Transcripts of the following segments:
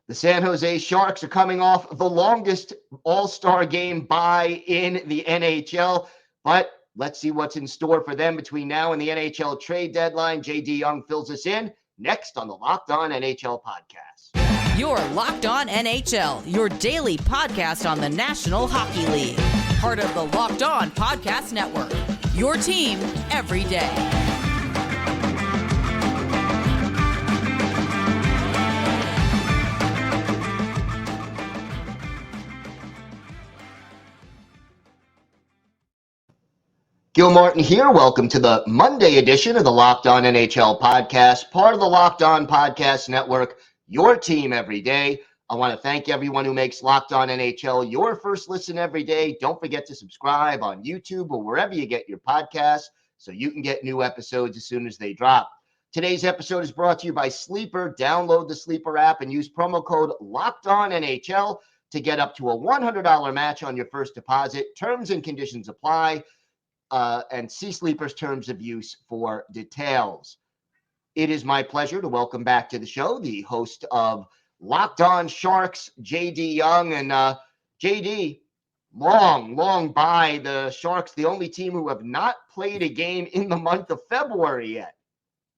The San Jose Sharks are coming off the longest All-Star game bye in the NHL, but let's see what's in store for them between now and the NHL Trade Deadline. JD Young fills us in next on the Locked On NHL Podcast. You're Locked On NHL, your daily podcast on the National Hockey League. Part of the Locked On Podcast Network, your team every day. Gil Martin here. Welcome to the Monday edition of the Locked On NHL Podcast, part of the Locked On Podcast Network, your team every day. I want to thank everyone who makes Locked On NHL your first listen every day. Don't forget to subscribe on YouTube or wherever you get your podcasts so you can get new episodes as soon as they drop. Today's episode is brought to you by Sleeper. Download the Sleeper app and use promo code LOCKEDONNHL to get up to a $100 match on your first deposit. Terms and conditions apply. And see Sleeper's terms of use for details. It is my pleasure to welcome back to the show the host of Locked On Sharks, JD Young. And JD, long by the Sharks, the only team who have not played a game in the month of February yet.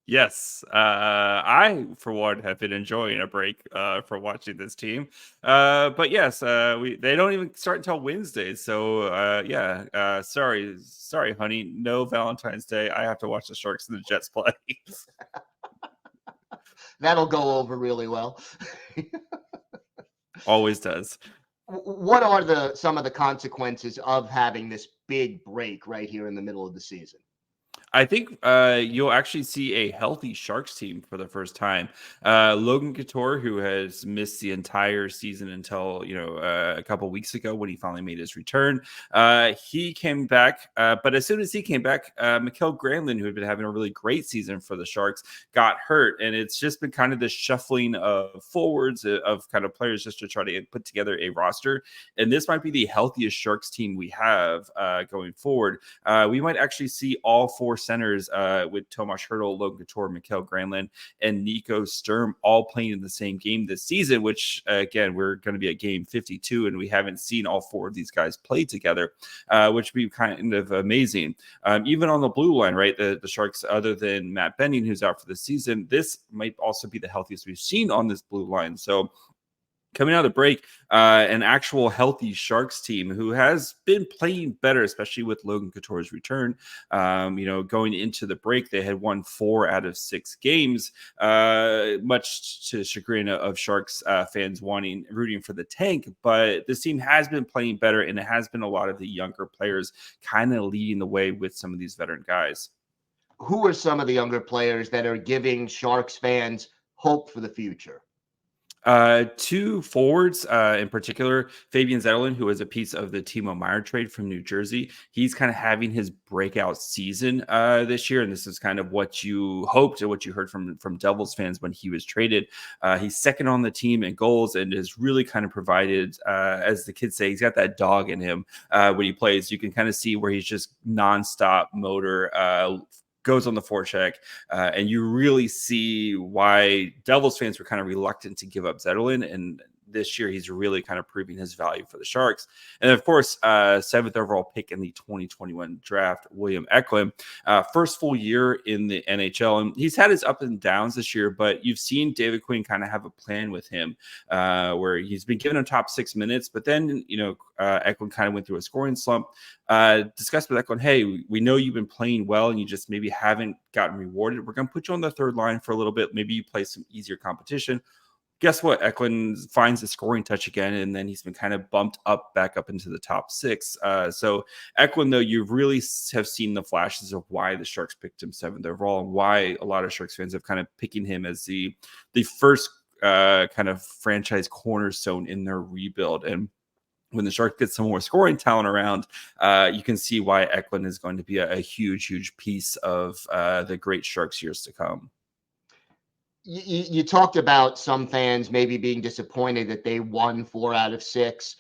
Yes, I, for one, have been enjoying a break for watching this team. But yes, they don't even start until Wednesday. So, sorry, honey. No Valentine's Day. I have to watch the Sharks and the Jets play. That'll go over really well. Always does. What are some of the consequences of having this big break right here in the middle of the season? I think you'll actually see a healthy Sharks team for the first time. Logan Couture, who has missed the entire season until a couple weeks ago when he finally made his return, he came back. But as soon as he came back, Mikael Granlund, who had been having a really great season for the Sharks, got hurt, and it's just been kind of this shuffling of forwards of kind of players just to try to put together a roster. And this might be the healthiest Sharks team we have going forward. We might actually see all four centers with Tomas Hertl, Logan Couture, Mikael Granlund, and Nico Sturm all playing in the same game this season, which again, we're going to be at game 52, and we haven't seen all four of these guys play together, which would be kind of amazing. Even on the blue line, right, the Sharks, other than Matt Benning, who's out for the season, this might also be the healthiest we've seen on this blue line. So coming out of the break, an actual healthy Sharks team who has been playing better, especially with Logan Couture's return. Going into the break, they had won 4 out of 6 games, much to chagrin of Sharks fans rooting for the tank. But this team has been playing better, and it has been a lot of the younger players kind of leading the way with some of these veteran guys. Who are some of the younger players that are giving Sharks fans hope for the future? 2 forwards, in particular, Fabian Zetterlund, who was a piece of the Timo Meier trade from New Jersey. He's kind of having his breakout season this year, and this is kind of what you hoped and what you heard from Devils fans when he was traded. He's second on the team in goals and has really kind of provided, as the kids say, he's got that dog in him when he plays. You can kind of see where he's just nonstop motor, goes on the forecheck, and you really see why Devils fans were kind of reluctant to give up Zetterlund, and this year he's really kind of proving his value for the Sharks. And of course, 7th overall pick in the 2021 draft, William Eklund, first full year in the NHL, and he's had his ups and downs this year, but you've seen David Quinn kind of have a plan with him, where he's been given him top 6 minutes, but then Eklund kind of went through a scoring slump. Discussed with Eklund, hey, we know you've been playing well and you just maybe haven't gotten rewarded. We're going to put you on the third line for a little bit. Maybe you play some easier competition. Guess what? Eklund finds the scoring touch again, and then he's been kind of bumped back up into the top 6. So Eklund, though, you really have seen the flashes of why the Sharks picked him 7th overall, and why a lot of Sharks fans have kind of picking him as the first kind of franchise cornerstone in their rebuild. And when the Sharks get some more scoring talent around, you can see why Eklund is going to be a huge piece of the great Sharks years to come. You talked about some fans maybe being disappointed that they won 4 out of 6.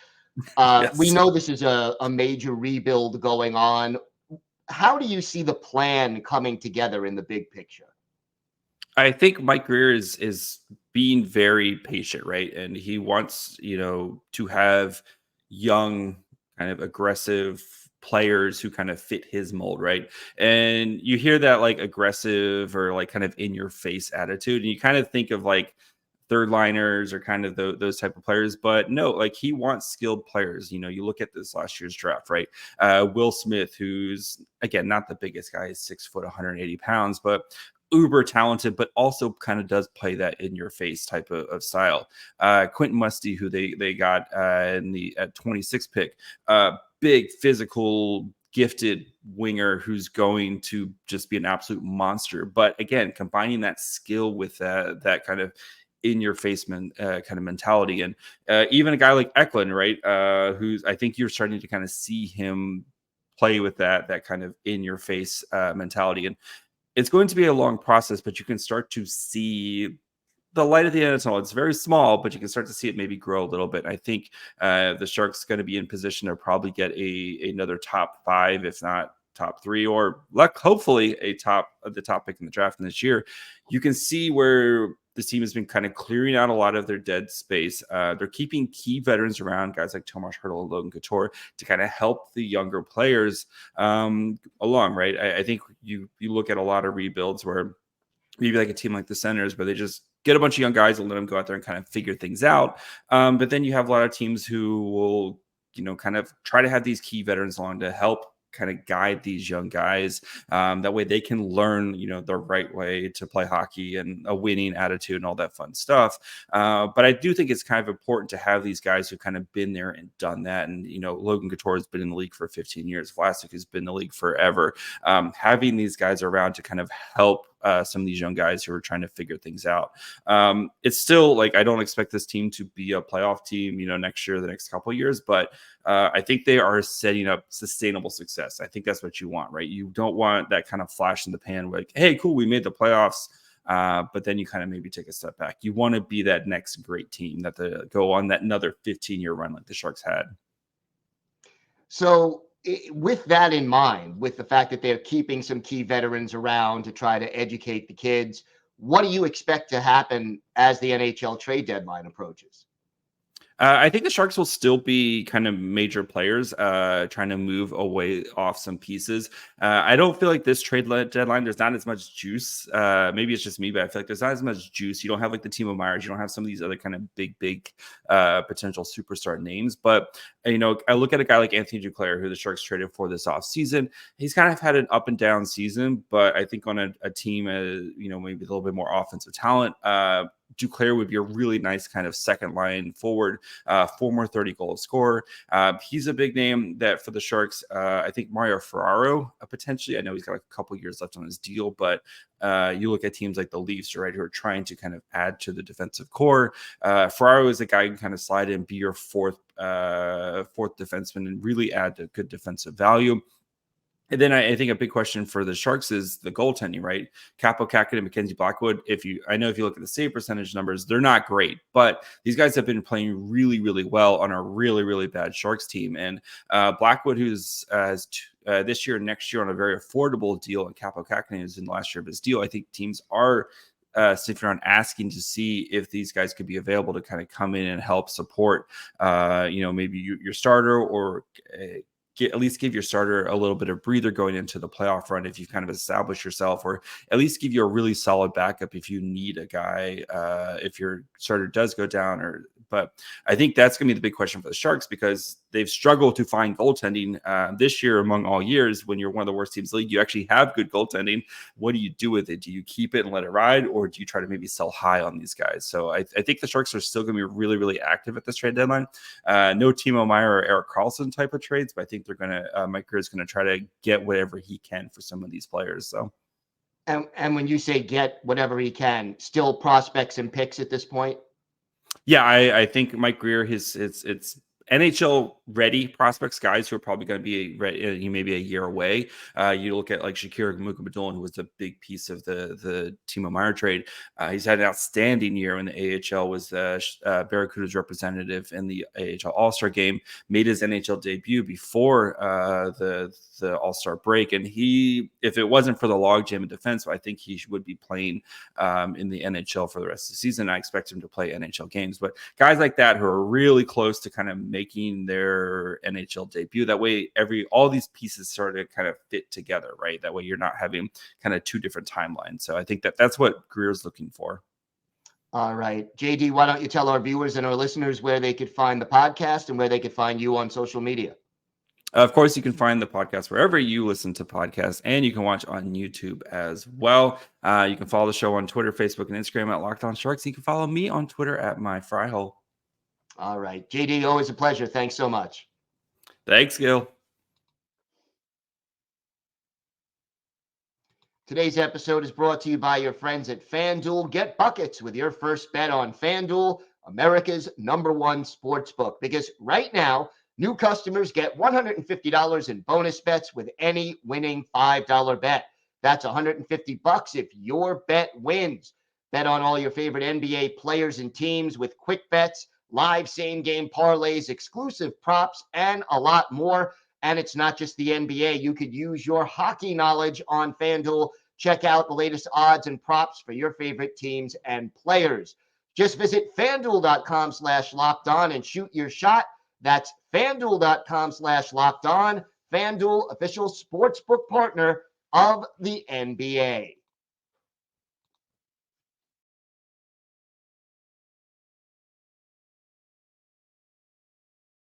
Yes. We know this is a major rebuild going on. How do you see the plan coming together in the big picture? I think Mike Grier is being very patient, right? And he wants, to have young, kind of aggressive players who kind of fit his mold, right? And you hear that like aggressive or like kind of in your face attitude, and you kind of think of like third liners or kind of those type of players, but no, like he wants skilled players. You look at this last year's draft, right? Will Smith, who's again not the biggest guy, he's 6 foot, 180 pounds, but uber talented, but also kind of does play that in your face type of style. Quentin Musty, who they got in the 26 pick, big physical, gifted winger who's going to just be an absolute monster. But again, combining that skill with that kind of in your face kind of mentality. And even a guy like Eklund, right? Who's, I think you're starting to kind of see him play with that kind of in your face mentality. And it's going to be a long process, but you can start to see the light at the end of the tunnel. It's very small, but you can start to see it maybe grow a little bit. I think the Sharks going to be in position to probably get another top 5, if not top 3, or hopefully the top pick in the draft in this year. You can see where the team has been kind of clearing out a lot of their dead space. They're keeping key veterans around, guys like Tomas Hertl and Logan Couture, to kind of help the younger players along, right? I think you look at a lot of rebuilds where maybe like a team like the Senators, where they just get a bunch of young guys and let them go out there and kind of figure things out. But then you have a lot of teams who will, kind of try to have these key veterans along to help kind of guide these young guys. That way they can learn, the right way to play hockey and a winning attitude and all that fun stuff. But I do think it's kind of important to have these guys who kind of been there and done that. And, Logan Couture has been in the league for 15 years. Vlasic has been in the league forever. Having these guys around to kind of help some of these young guys who are trying to figure things out. It's still like, I don't expect this team to be a playoff team, next year, the next couple of years, but I think they are setting up sustainable success. I think that's what you want, right? You don't want that kind of flash in the pan, like, hey, cool, we made the playoffs. But then you kind of maybe take a step back. You want to be that next great team that go on that another 15-year run like the Sharks had. So with that in mind, with the fact that they're keeping some key veterans around to try to educate the kids, what do you expect to happen as the NHL trade deadline approaches? I think the Sharks will still be kind of major players trying to move away off some pieces. I don't feel like this trade deadline, there's not as much juice. Maybe it's just me, but I feel like there's not as much juice. You don't have like the Timo Meyers. You don't have some of these other kind of big potential superstar names. But, I look at a guy like Anthony Duclair, who the Sharks traded for this offseason. He's kind of had an up and down season, but I think on a team, maybe a little bit more offensive talent, Duclair would be a really nice kind of second line forward, former 30-goal scorer. He's a big name that for the Sharks. I think Mario Ferraro, potentially. I know he's got a couple years left on his deal, but you look at teams like the Leafs, right, who are trying to kind of add to the defensive core. Ferraro is a guy who can kind of slide in, be your fourth defenseman, and really add to good defensive value. And then I think a big question for the Sharks is the goaltending, right? Capo Kakinen and Mackenzie Blackwood. If you look at the save percentage numbers, they're not great, but these guys have been playing really, really well on a really, really bad Sharks team. And Blackwood, who's this year and next year on a very affordable deal, and Capo Kakinen is in the last year of his deal. I think teams are sitting around asking to see if these guys could be available to kind of come in and help support, maybe your starter, or at least give your starter a little bit of breather going into the playoff run if you've kind of established yourself, or at least give you a really solid backup if you need a guy, if your starter does go down. But I think that's going to be the big question for the Sharks, because they've struggled to find goaltending this year among all years. When you're one of the worst teams in the league, you actually have good goaltending. What do you do with it? Do you keep it and let it ride, or do you try to maybe sell high on these guys? So I think the Sharks are still going to be really, really active at this trade deadline. No Timo Meier or Erik Karlsson type of trades, but I think they're going to Mike Grier is going to try to get whatever he can for some of these players. So, and when you say get whatever he can, still prospects and picks at this point? Yeah, I think Mike Grier, it's NHL ready prospects, guys who are probably going to be ready, maybe a year away. You look at like Shakir Mukamadulin, who was a big piece of the Timo Meier trade. He's had an outstanding year in the AHL, was Barracuda's representative in the AHL All-Star game, made his NHL debut before the All-Star break. And if it wasn't for the logjam in defense, I think he would be playing in the NHL for the rest of the season. I expect him to play NHL games. But guys like that who are really close to kind of making their NHL debut, that way all these pieces sort of kind of fit together, right? That way you're not having kind of two different timelines. So I think that's what Greer's looking for. All right, JD, why don't you tell our viewers and our listeners where they could find the podcast and where they could find you on social media? Of course, you can find the podcast wherever you listen to podcasts, and you can watch on YouTube as well. You can follow the show on Twitter, Facebook, and Instagram at Locked On Sharks. You can follow me on Twitter at MyFryhole. All right, JD, always a pleasure. Thanks so much. Thanks, Gil. Today's episode is brought to you by your friends at FanDuel. Get buckets with your first bet on FanDuel, America's #1 sportsbook. Because right now, new customers get $150 in bonus bets with any winning $5 bet. That's $150 if your bet wins. Bet on all your favorite NBA players and teams with quick bets, live same-game parlays, exclusive props, and a lot more. And it's not just the NBA. You could use your hockey knowledge on FanDuel. Check out the latest odds and props for your favorite teams and players. Just visit FanDuel.com/LockedOn and shoot your shot. That's FanDuel.com/LockedOn. FanDuel, official sportsbook partner of the NBA.